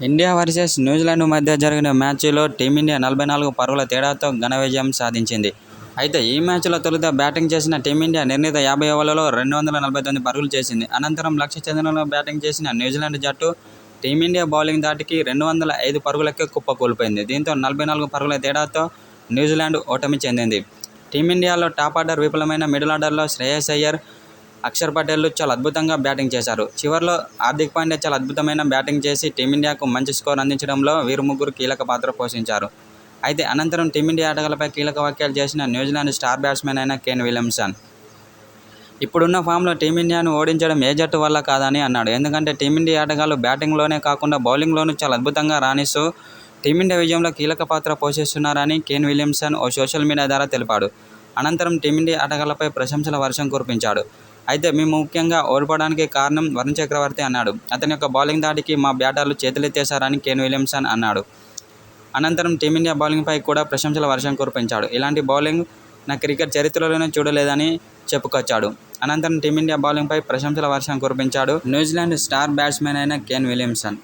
India versus New Zealand మధ్య జరిగిన మ్యాచ్లో టీమిండియా 44 పరుగుల తేడాతో ఘన విజయం సాధించింది. అయితే ఈ మ్యాచ్లో తొలుత బ్యాటింగ్ చేసిన టీమిండియా నిర్ణీత 50 ఓవర్లలో 249 పరుగులు చేసింది. అనంతరం లక్ష్య ఛేదనలో బ్యాటింగ్ చేసిన న్యూజిలాండ్ జట్టు టీమిండియా బౌలింగ్ ధాటికి 205 పరుగులకే కుప్పకూలిపోయింది. దీంతో 44 పరుగుల తేడాతో న్యూజిలాండ్ ఓటమి చెందింది. టీమిండియాలో టాప్ ఆర్డర్ విఫలమైన మిడిల్ ఆర్డర్లో శ్రేయస్ అయ్యర్, అక్షర్ పటేల్ చాలా అద్భుతంగా బ్యాటింగ్ చేశారు. చివర్లో హార్దిక్ పాండ్యా చాలా అద్భుతమైన బ్యాటింగ్ చేసి టీమిండియాకు మంచి స్కోర్ అందించడంలో వీరు ముగ్గురు కీలక పాత్ర పోషించారు. అయితే అనంతరం టీమిండియా ఆటగాళ్లపై కీలక వ్యాఖ్యలు చేసిన న్యూజిలాండ్ స్టార్ బ్యాట్స్మెన్ అయిన కేన్ విలియమ్సన్ ఇప్పుడున్న ఫామ్లో టీమిండియాను ఓడించడం ఏ జట్టు వల్ల కాదని అన్నాడు. ఎందుకంటే టీమిండియా ఆటగాళ్లు బ్యాటింగ్లోనే కాకుండా బౌలింగ్లోనూ చాలా అద్భుతంగా రాణిస్తూ టీమిండియా విజయంలో కీలక పాత్ర పోషిస్తున్నారని కేన్ విలియమ్సన్ ఓ సోషల్ మీడియా ద్వారా తెలిపాడు. అనంతరం టీమిండియా ఆటగాళ్లపై ప్రశంసల వర్షం కురిపించాడు. అయితే మేము ముఖ్యంగా ఓడిపోవడానికి కారణం వరుణ్ చక్రవర్తి అన్నాడు. అతని యొక్క బౌలింగ్ దాడికి మా బ్యాటర్లు చేతులెత్తేశారని కేన్ విలియమ్సన్ అన్నాడు. అనంతరం టీమిండియా బౌలింగ్పై కూడా ప్రశంసల వర్షం కురిపించాడు. ఇలాంటి బౌలింగ్ నా క్రికెట్ చరిత్రలోనే చూడలేదని చెప్పుకొచ్చాడు. అనంతరం టీమిండియా బౌలింగ్పై ప్రశంసల వర్షం కురిపించాడు న్యూజిలాండ్ స్టార్ బ్యాట్స్మెన్ అయిన కేన్ విలియమ్సన్.